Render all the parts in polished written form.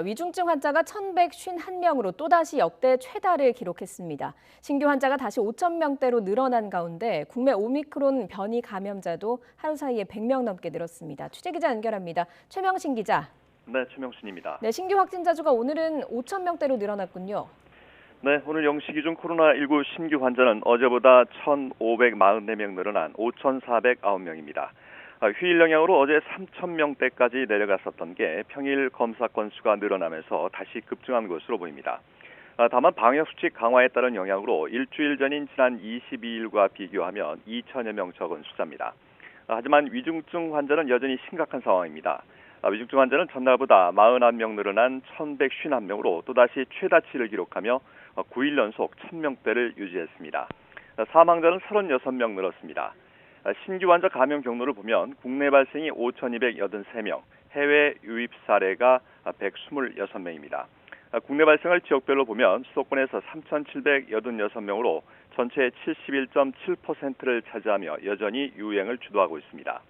위중증 환자가 1,151명으로 또다시 역대 최다를 기록했습니다. 신규 환자가 다시 5,000명대로 늘어난 가운데 국내 오미크론 변이 감염자도 하루 사이에 100명 넘게 늘었습니다. 취재기자 연결합니다. 최명신 기자. 네, 최명신입니다. 네, 신규 확진자 수가 오늘은 5,000명대로 늘어났군요. 네, 오늘 0시 기준 코로나19 신규 환자는 어제보다 1,544명 늘어난 5,409명입니다. 휴일 영향으로 어제 3,000명대까지 내려갔었던 게 평일 검사 건수가 늘어나면서 다시 급증한 것으로 보입니다. 다만 방역수칙 강화에 따른 영향으로 일주일 전인 지난 22일과 비교하면 2,000여 명 적은 숫자입니다. 하지만 위중증 환자는 여전히 심각한 상황입니다. 위중증 환자는 전날보다 41명 늘어난 1,151명으로 또다시 최다치를 기록하며 9일 연속 1,000명대를 유지했습니다. 사망자는 36명 늘었습니다. 신규 환자 감염 경로를 보면 국내 발생이 5,283명, 해외 유입 사례가 126명입니다. 국내 발생을 지역별로 보면 수도권에서 3,786명으로 전체의 71.7%를 차지하며 여전히 유행을 주도하고 있습니다.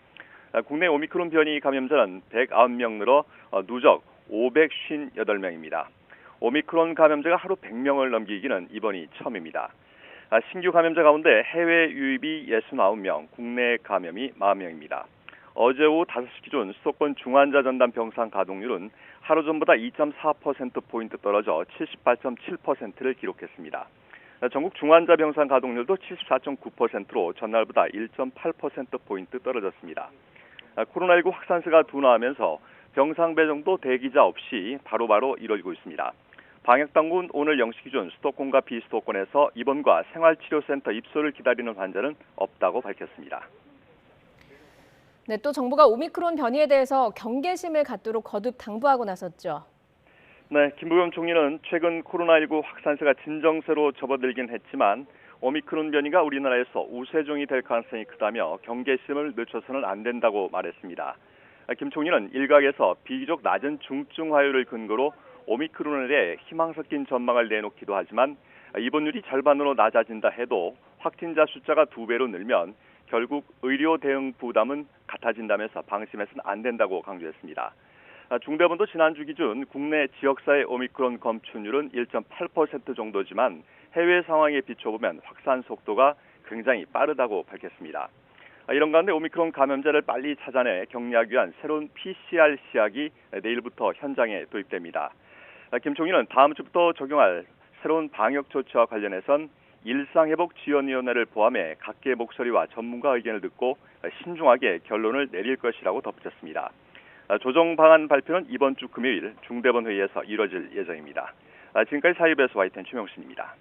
국내 오미크론 변이 감염자는 109명 늘어 누적 558명입니다. 오미크론 감염자가 하루 100명을 넘기기는 이번이 처음입니다. 신규 감염자 가운데 해외 유입이 69명, 국내 감염이 40명입니다. 어제 오후 5시 기준 수도권 중환자 전담 병상 가동률은 하루 전보다 2.4%포인트 떨어져 78.7%를 기록했습니다. 전국 중환자 병상 가동률도 74.9%로 전날보다 1.8%포인트 떨어졌습니다. 코로나19 확산세가 둔화하면서 병상 배정도 대기자 없이 바로바로 이뤄지고 있습니다. 방역당국은 오늘 0시 기준 수도권과 비수도권에서 입원과 생활치료센터 입소를 기다리는 환자는 없다고 밝혔습니다. 네, 또 정부가 오미크론 변이에 대해서 경계심을 갖도록 거듭 당부하고 나섰죠. 네, 김부겸 총리는 최근 코로나19 확산세가 진정세로 접어들긴 했지만 오미크론 변이가 우리나라에서 우세종이 될 가능성이 크다며 경계심을 늦춰서는 안 된다고 말했습니다. 김 총리는 일각에서 비교적 낮은 중증 화율을 근거로 오미크론에 대해 희망 섞인 전망을 내놓기도 하지만 입원율이 절반으로 낮아진다 해도 확진자 숫자가 2배로 늘면 결국 의료 대응 부담은 같아진다면서 방심해서는 안 된다고 강조했습니다. 중대본도 지난주 기준 국내 지역사회 오미크론 검출률은 1.8% 정도지만 해외 상황에 비춰보면 확산 속도가 굉장히 빠르다고 밝혔습니다. 이런 가운데 오미크론 감염자를 빨리 찾아내 격리하기 위한 새로운 PCR 시약이 내일부터 현장에 도입됩니다. 김 총리는 다음 주부터 적용할 새로운 방역 조치와 관련해선 일상회복지원위원회를 포함해 각계의 목소리와 전문가 의견을 듣고 신중하게 결론을 내릴 것이라고 덧붙였습니다. 조정 방안 발표는 이번 주 금요일 중대본 회의에서 이뤄질 예정입니다. 지금까지 사이버에서 YTN 최명신입니다.